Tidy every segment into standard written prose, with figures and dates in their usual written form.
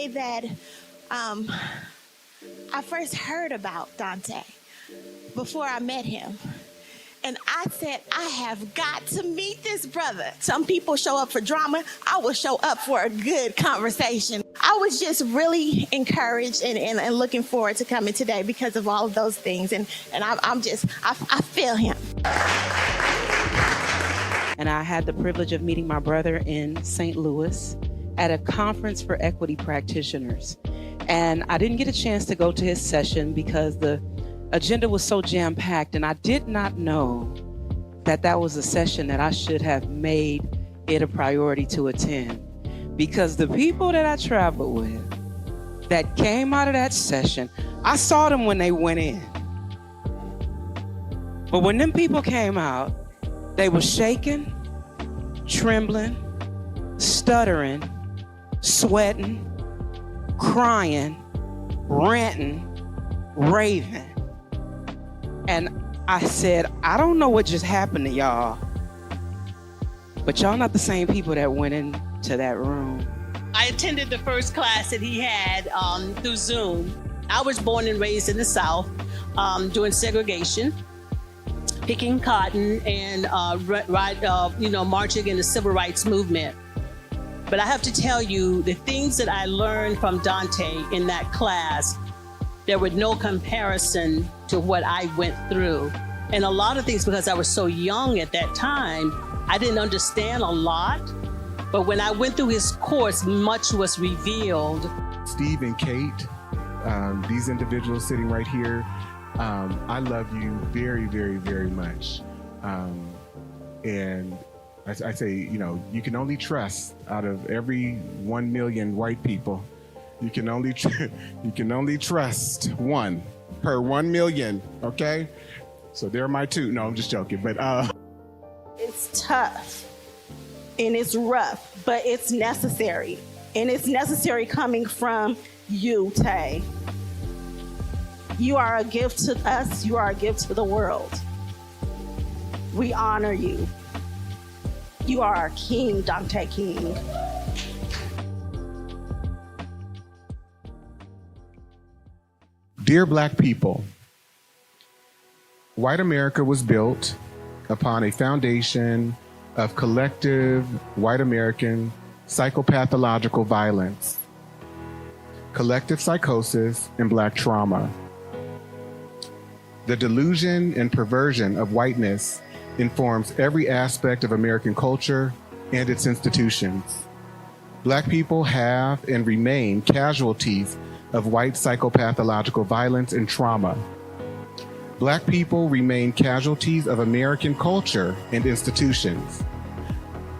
day that I first heard about Dante, before I met him. And I said, I have got to meet this brother. Some people show up for drama. I will show up for a good conversation. I was just really encouraged and looking forward to coming today because of all of those things. And I feel him. And I had the privilege of meeting my brother in St. Louis at a conference for equity practitioners. And I didn't get a chance to go to his session because the agenda was so jam-packed, and I did not know that that was a session that I should have made it a priority to attend. Because the people that I traveled with that came out of that session, I saw them when they went in. But when them people came out, they were shaking, trembling, stuttering, sweating, crying, ranting, raving. And I said, I don't know what just happened to y'all, but y'all not the same people that went into that room. I attended the first class that he had through Zoom. I was born and raised in the South during segregation, picking cotton and marching in the civil rights movement. But I have to tell you, the things that I learned from Dante in that class, there was no comparison to what I went through. And a lot of things, because I was so young at that time, I didn't understand a lot. But when I went through his course, much was revealed. Steve and Kate, these individuals sitting right here, I love you very, very, very much. And I say, you can only trust out of every 1 million white people. You can only trust one per 1 million, okay? So they're my two. No, I'm just joking, but It's tough and it's rough, but it's necessary. And it's necessary coming from you, Tay. You are a gift to us. You are a gift to the world. We honor you. You are our king, Dante King. Dear Black people, white America was built upon a foundation of collective white American psychopathological violence, collective psychosis, and Black trauma. The delusion and perversion of whiteness informs every aspect of American culture and its institutions. Black people have and remain casualties of white psychopathological violence and trauma. Black people remain casualties of American culture and institutions.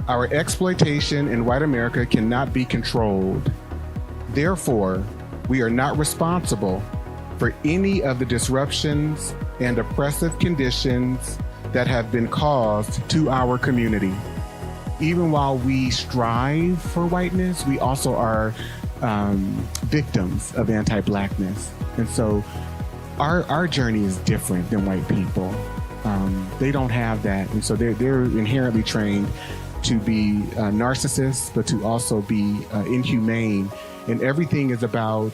Our exploitation in white America cannot be controlled. Therefore, we are not responsible for any of the disruptions and oppressive conditions that have been caused to our community. Even while we strive for whiteness, we also are victims of anti-Blackness. And so our journey is different than white people. They don't have that. And so they're inherently trained to be narcissists, but to also be inhumane. And everything is about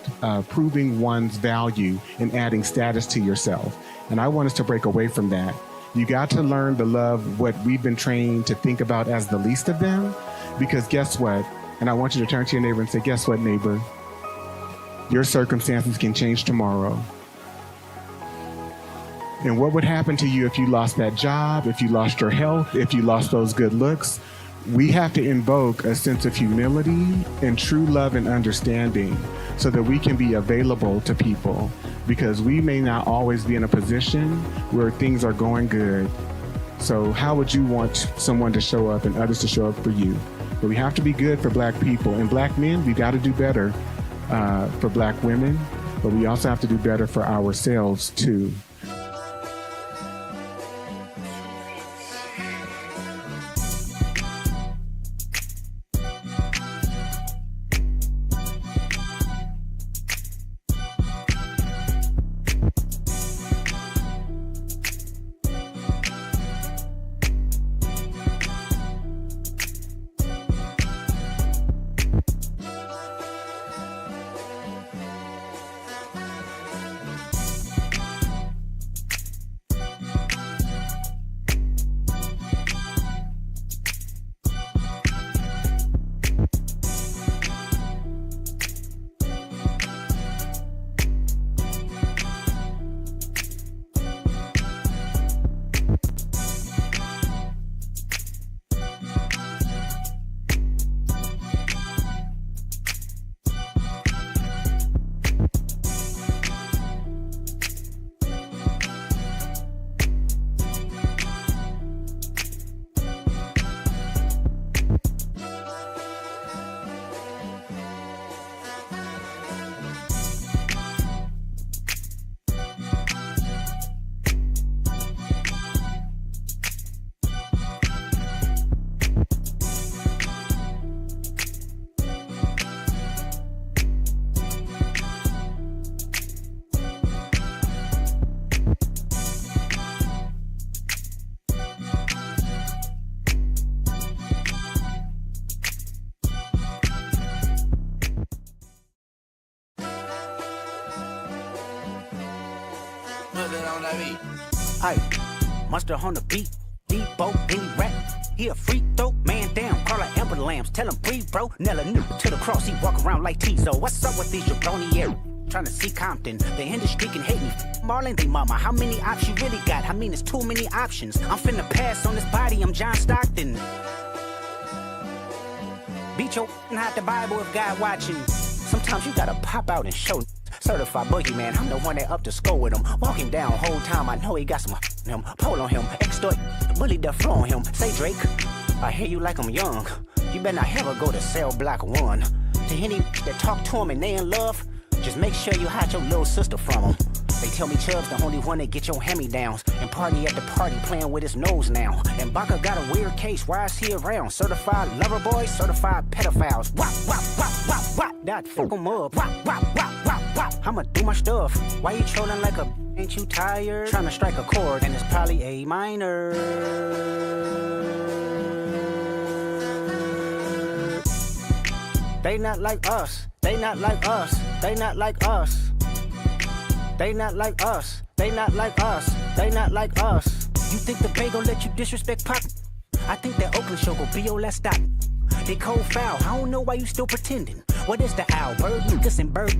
proving one's value and adding status to yourself. And I want us to break away from that. You got to learn to love what we've been trained to think about as the least of them, because guess what? And I want you to turn to your neighbor and say, guess what, neighbor? Your circumstances can change tomorrow. And what would happen to you if you lost that job, if you lost your health, if you lost those good looks? We have to invoke a sense of humility and true love and understanding so that we can be available to people, because we may not always be in a position where things are going good. So how would you want someone to show up and others to show up for you? But we have to be good for Black people. And Black men, we got to do better for Black women, but we also have to do better for ourselves too. Aye, monster on the beat, Debo, any rap. He a freak throw, man down, call her Amber Lambs, tell him breathe, bro. Nella new to the cross, he walk around like Tizo. What's up with these jabroni air? Trying to see Compton, the industry can hate me. Marlon, they mama, how many options you really got? I mean, it's too many options. I'm finna pass on this body, I'm John Stockton. Beat your hide the Bible if God watching. Sometimes you gotta pop out and show. Certified boogeyman, I'm the one that up to score with him. Walking down whole time, I know he got some him. Pull on him, extort, bully the flow on him. Say Drake, I hear you like I'm young. You better not ever go to cell block 1. To any that talk to him and they in love, just make sure you hide your little sister from him. They tell me Chubb's the only one that get your hand-me-downs. And party at the party playing with his nose now. And Baca got a weird case, why is he around? Certified lover boys, certified pedophiles. Wop, wop, wop, wop, wop. That fuck him up. Wop, wop, wop, wop, wop. I'ma do my stuff. Why you trolling like a ain't you tired? Trying to strike a chord and it's probably A minor. They not like us. They not like us. They not like us. They not like us. They not like us. They not like us. You think the Bay gon' let you disrespect Pop? I think that Oakland show gon' be your last stop. They cold foul. I don't know why you still pretending. What is the owl? Bird, Lucas, and Bird.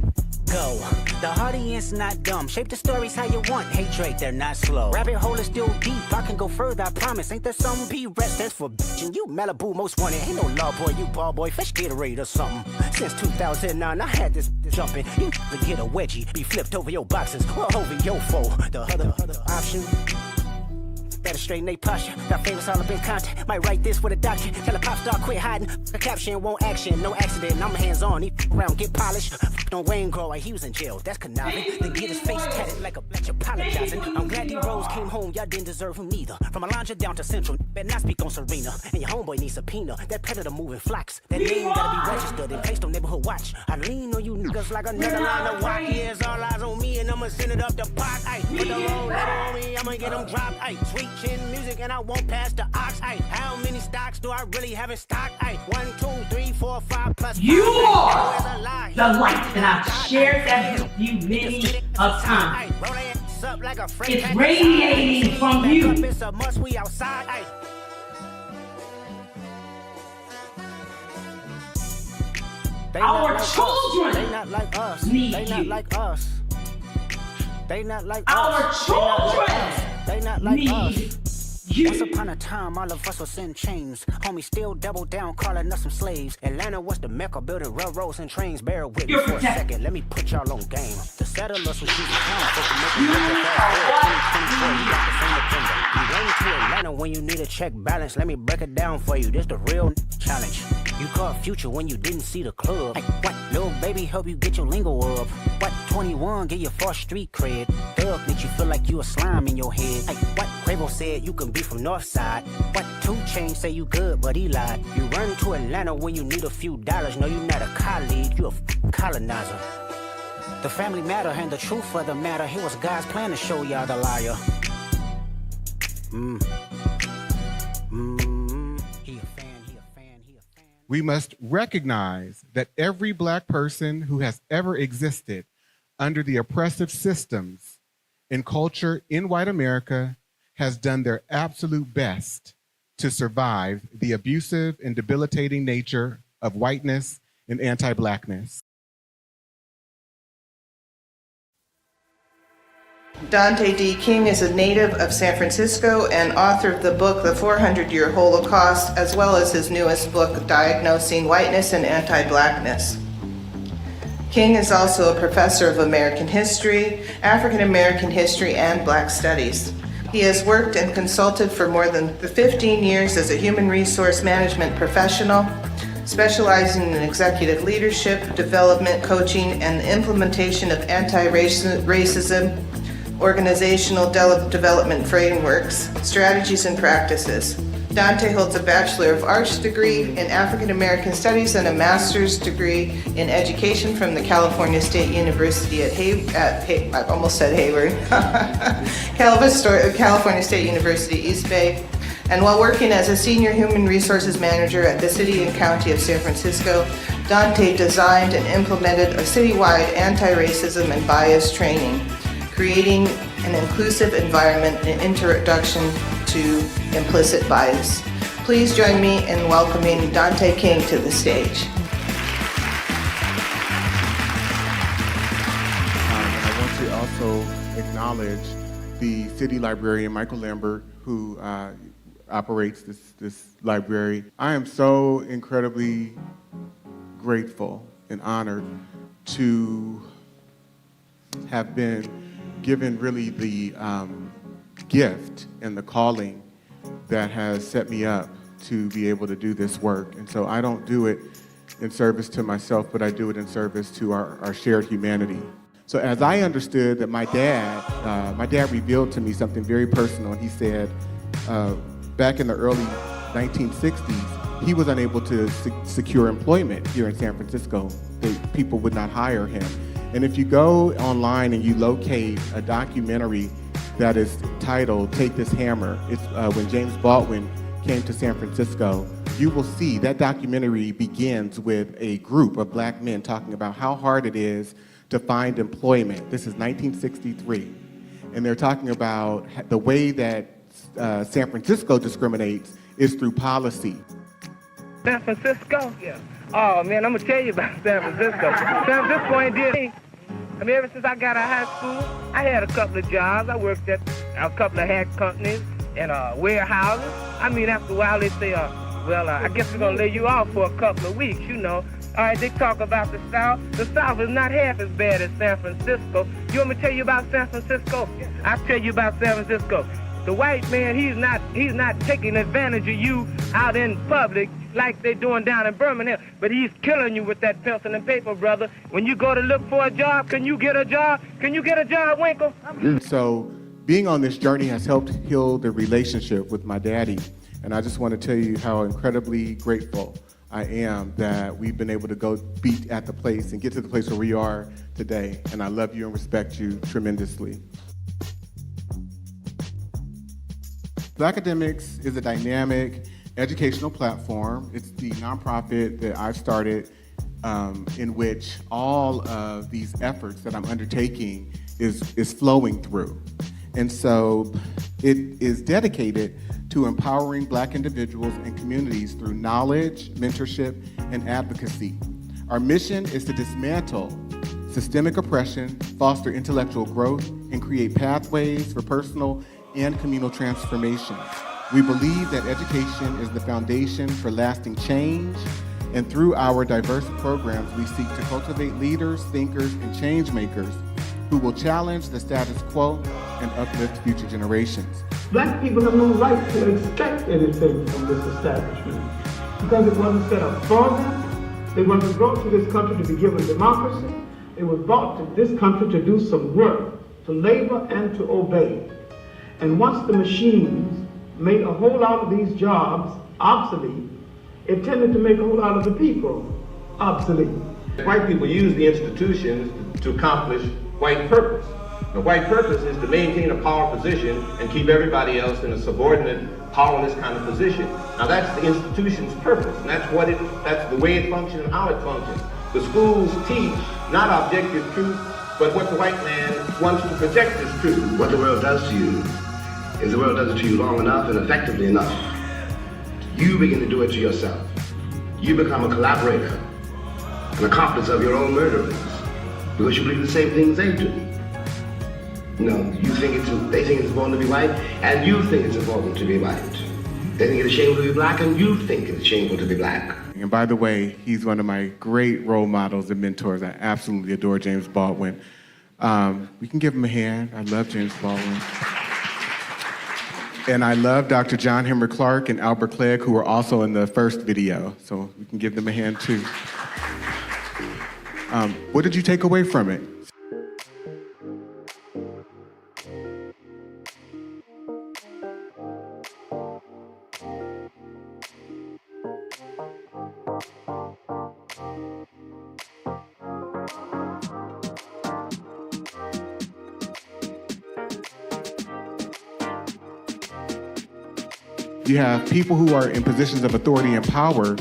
Go. The audience not dumb. Shape the stories how you want. Hey Drake, they're not slow. Rabbit hole is still deep. I can go further, I promise. Ain't there some P-rest that's for bitchin'? You Malibu most wanted. Ain't no law boy, you ball boy. Fish Gatorade or something. Since 2009, I had this jumping. You to get a wedgie. Be flipped over your boxes or over your foe. The other option. Better straighten they posture. Got famous all up in content. Might write this with a doctor. Tell a pop star quit hiding. A caption won't action. No accident. I'm hands on. He around get polished. On Wayne Grow like he was in jail. That's conniving. Then get his face tatted like a bitch apologizing. I'm glad D Rose came home. Y'all didn't deserve him neither. From Alondra down to Central. Better not speak on Serena. And your homeboy needs subpoena. That predator moving flocks. That name gotta be registered and placed on neighborhood watch. I lean on you niggas like another line of walk. Yeah, it's all eyes on me and I'ma send it up the pot. Ay, put the wrong letter on me. I'ma get them dropped. Ay, sweet chin music and I won't pass the ox. Ay, how many stocks do I really have in stock? Ay, 1, 2, 3, 4, 5 plus. You are the light, and I've shared that with you many a time. It's radiating from you. It's a must, we outside. Ay. Our children They not like us. need They not you. like us. They not like Our us. children They not like us. need Once you. upon a time, all of us was in chains. Homie still double down, calling us some slaves. Atlanta was the mecca, building railroads and trains. Bear with me You're for a protected. second, let me put y'all on game. The settlers was using town, folks to make You them look are fast. what 2024, you got the same agenda. You run to Atlanta when you need a check balance. Let me break it down for you. This the real challenge. You caught Future when you didn't see the club. Hey, what? Little baby help you get your lingo up. What? 21 get your first street cred. Thug make you feel like you a slime in your head. Hey, what? Quavo said you can be from North Side. What? 2 Chainz say you good, but he lied. You run to Atlanta when you need a few dollars. No, you're not a colleague, you a colonizer. The family matter and the truth of the matter. It was God's plan to show y'all the liar. He a fan. We must recognize that every Black person who has ever existed under the oppressive systems and culture in white America has done their absolute best to survive the abusive and debilitating nature of whiteness and anti-Blackness. Dante D. King is a native of San Francisco and author of the book The 400-Year Holocaust, as well as his newest book, Diagnosing Whiteness and Anti-Blackness. King is also a professor of American history, African American history, and Black studies. He has worked and consulted for more than 15 years as a human resource management professional, specializing in executive leadership, development, coaching, and the implementation of anti-racism, organizational development frameworks, strategies, and practices. Dante holds a Bachelor of Arts degree in African American Studies and a Master's degree in Education from the California State University at I almost said Hayward, California State University, East Bay. And while working as a Senior Human Resources Manager at the City and County of San Francisco, Dante designed and implemented a citywide anti-racism and bias training, creating an an inclusive environment and introduction to implicit bias. Please join me in welcoming Dante King to the stage. I want to also acknowledge the city librarian, Michael Lambert, who operates this library. I am so incredibly grateful and honored to have been given really the gift and the calling that has set me up to be able to do this work. And so I don't do it in service to myself, but I do it in service to our shared humanity. So as I understood that my dad revealed to me something very personal. And he said, back in the early 1960s, he was unable to secure employment here in San Francisco. People would not hire him. And if you go online and you locate a documentary that is titled Take This Hammer, it's when James Baldwin came to San Francisco, you will see that documentary begins with a group of black men talking about how hard it is to find employment. This is 1963. And they're talking about the way that San Francisco discriminates is through policy. San Francisco? Yeah. Oh man, I'm gonna tell you about San Francisco. San Francisco ain't did anything. I mean, ever since I got out of high school, I had a couple of jobs. I worked at a couple of hat companies and warehouses. I mean, after a while they say, well, I guess we're gonna lay you off for a couple of weeks, you know. All right, they talk about the South. The South is not half as bad as San Francisco. You want me to tell you about San Francisco? I'll tell you about San Francisco. The white man, he's not taking advantage of you out in public like they're doing down in Birmingham, but he's killing you with that pencil and paper, brother. When you go to look for a job, can you get a job? Can you get a job, Winkle? So being on this journey has helped heal the relationship with my daddy. And I just want to tell you how incredibly grateful I am that we've been able to go be at the place and get to the place where we are today. And I love you and respect you tremendously. Black Academics is a dynamic educational platform. It's the nonprofit that I've started in which all of these efforts that I'm undertaking is flowing through. And so it is dedicated to empowering Black individuals and communities through knowledge, mentorship, and advocacy. Our mission is to dismantle systemic oppression, foster intellectual growth, and create pathways for personal and communal transformation. We believe that education is the foundation for lasting change, and through our diverse programs, we seek to cultivate leaders, thinkers, and change makers who will challenge the status quo and uplift future generations. Black people have no right to expect anything from this establishment because it wasn't set up for them. They wasn't brought to this country to be given democracy. It was brought to this country to do some work, to labor and to obey. And once the machines made a whole lot of these jobs obsolete, it tended to make a whole lot of the people obsolete. White people use the institutions to accomplish white purpose. The white purpose is to maintain a power position and keep everybody else in a subordinate, powerless kind of position. Now that's the institution's purpose, and that's the way it functions and how it functions. The schools teach not objective truth, but what the white man wants to project as truth. What the world does to you is the world does it to you long enough and effectively enough. You begin to do it to yourself. You become a collaborator, an accomplice of your own murderers, because you believe the same things they do. No, they think it's important to be white, and you think it's important to be white. They think it's shameful to be black, and you think it's shameful to be black. And by the way, he's one of my great role models and mentors. I absolutely adore James Baldwin. We can give him a hand. I love James Baldwin. And I love Dr. John Henry Clark and Albert Clegg, who were also in the first video. So we can give them a hand too. What did you take away from it? You have people who are in positions of authority and power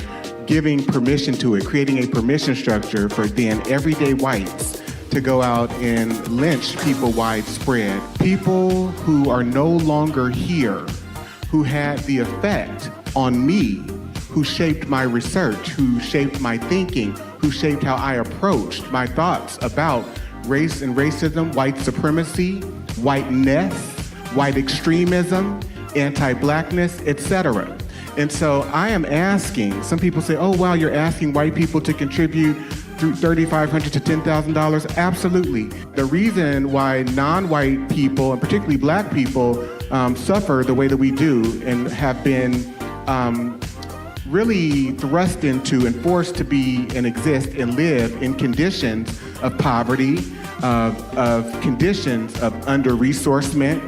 giving permission to it, creating a permission structure for then everyday whites to go out and lynch people widespread. People who are no longer here, who had the effect on me, who shaped my research, who shaped my thinking, who shaped how I approached my thoughts about race and racism, white supremacy, whiteness, white extremism, anti-blackness, etc. And so I am asking, some people say, oh, wow, you're asking white people to contribute through $3,500 to $10,000. Absolutely. The reason why non-white people, and particularly black people, suffer the way that we do and have been really thrust into and forced to be and exist and live in conditions of poverty, of conditions of under-resourcement,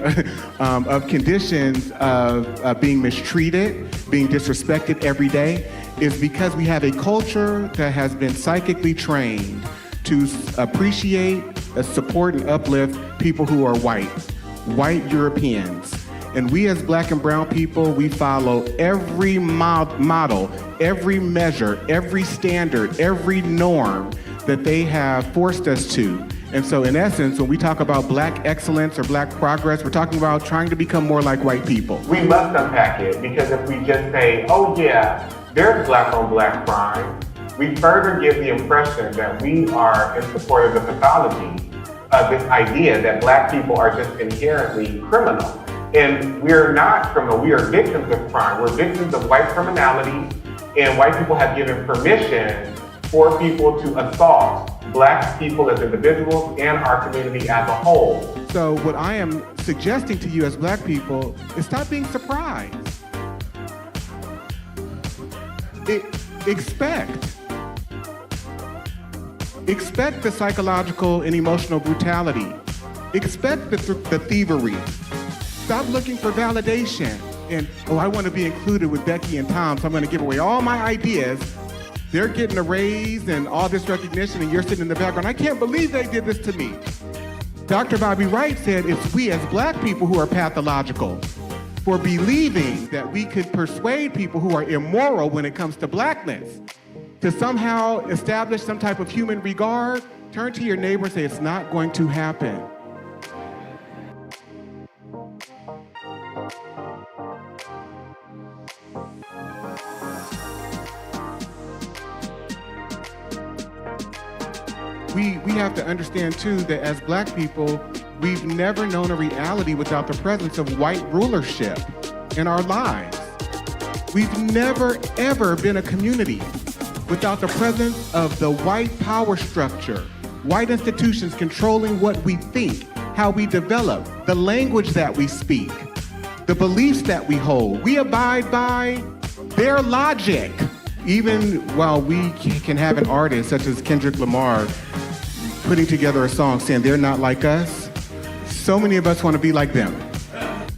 of conditions of being mistreated, being disrespected every day, is because we have a culture that has been psychically trained to appreciate, support, and uplift people who are white Europeans. And we as black and brown people, we follow every model, every measure, every standard, every norm that they have forced us to. And so in essence, when we talk about black excellence or black progress, we're talking about trying to become more like white people. We must unpack it, because if we just say, oh yeah, there's black on black crime, we further give the impression that we are in support of the pathology of this idea that black people are just inherently criminal. And we're not criminal, we are victims of crime. We're victims of white criminality, and white people have given permission for people to assault black people as individuals and our community as a whole. So what I am suggesting to you as black people is stop being surprised. Expect the psychological and emotional brutality. Expect the thievery. Stop looking for validation. And, oh, I want to be included with Becky and Tom, so I'm going to give away all my ideas. They're getting a raise and all this recognition, and you're sitting in the background. I can't believe they did this to me. Dr. Bobby Wright said it's we as black people who are pathological for believing that we could persuade people who are immoral when it comes to blackness to somehow establish some type of human regard. Turn to your neighbor and say, it's not going to happen. We have to understand too that as black people, we've never known a reality without the presence of white rulership in our lives. We've never ever been a community without the presence of the white power structure, white institutions controlling what we think, how we develop, the language that we speak, the beliefs that we hold. We abide by their logic. Even while we can have an artist such as Kendrick Lamar putting together a song saying they're not like us, so many of us want to be like them.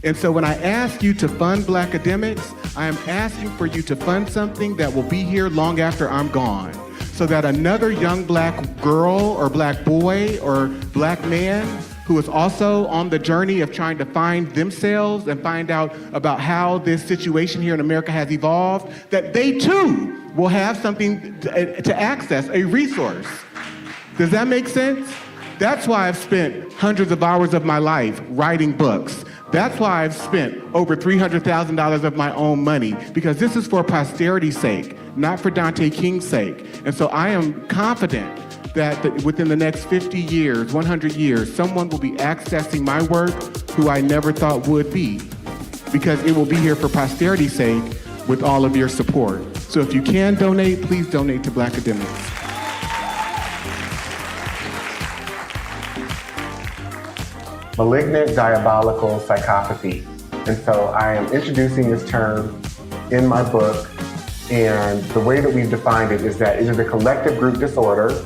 And so when I ask you to fund black academics, I am asking for you to fund something that will be here long after I'm gone, so that another young black girl or black boy or black man who is also on the journey of trying to find themselves and find out about how this situation here in America has evolved, that they too will have something to access, a resource. Does that make sense? That's why I've spent hundreds of hours of my life writing books. That's why I've spent over $300,000 of my own money, because this is for posterity's sake, not for Dante King's sake. And so I am confident that within the next 50 years, 100 years, someone will be accessing my work who I never thought would be, because it will be here for posterity's sake with all of your support. So if you can donate, please donate to Black Academics. Malignant diabolical psychopathy. And so I am introducing this term in my book, and the way that we've defined it is that it is a collective group disorder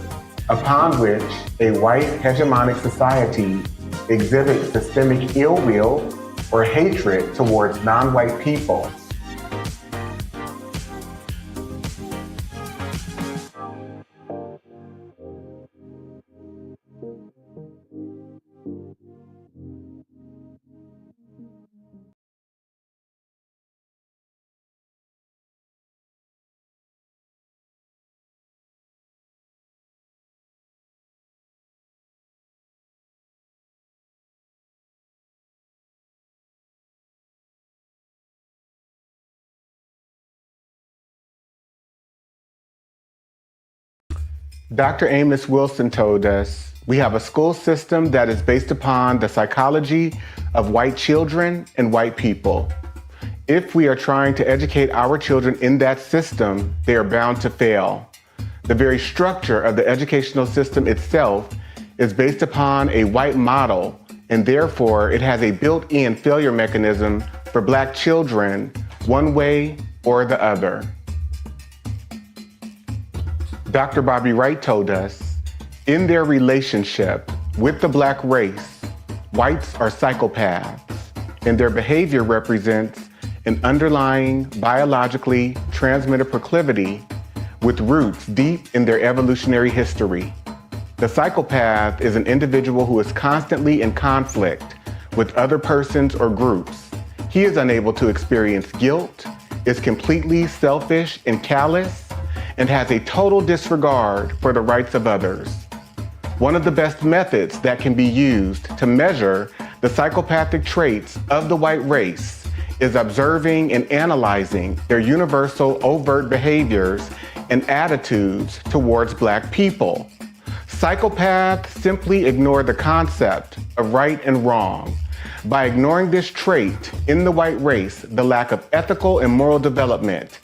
upon which a white hegemonic society exhibits systemic ill will or hatred towards non-white people. Dr. Amos Wilson told us, we have a school system that is based upon the psychology of white children and white people. If we are trying to educate our children in that system, they are bound to fail. The very structure of the educational system itself is based upon a white model, and therefore it has a built-in failure mechanism for Black children, one way or the other. Dr. Bobby Wright told us, in their relationship with the Black race, whites are psychopaths, and their behavior represents an underlying biologically transmitted proclivity with roots deep in their evolutionary history. The psychopath is an individual who is constantly in conflict with other persons or groups. He is unable to experience guilt, is completely selfish and callous, and has a total disregard for the rights of others. One of the best methods that can be used to measure the psychopathic traits of the white race is observing and analyzing their universal overt behaviors and attitudes towards Black people. Psychopaths simply ignore the concept of right and wrong. By ignoring this trait in the white race, the lack of ethical and moral development,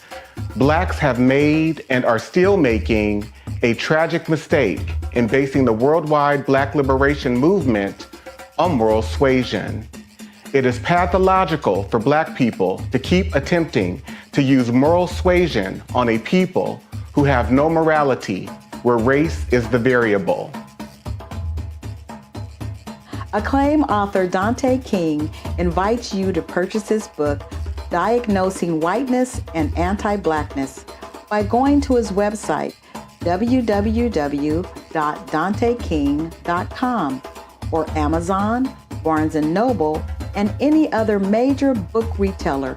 Blacks have made and are still making a tragic mistake in basing the worldwide Black liberation movement on moral suasion. It is pathological for Black people to keep attempting to use moral suasion on a people who have no morality, where race is the variable. Acclaimed author Dante King invites you to purchase his book, Diagnosing Whiteness and Anti-Blackness, by going to his website, www.danteking.com, or Amazon, Barnes & Noble, and any other major book retailer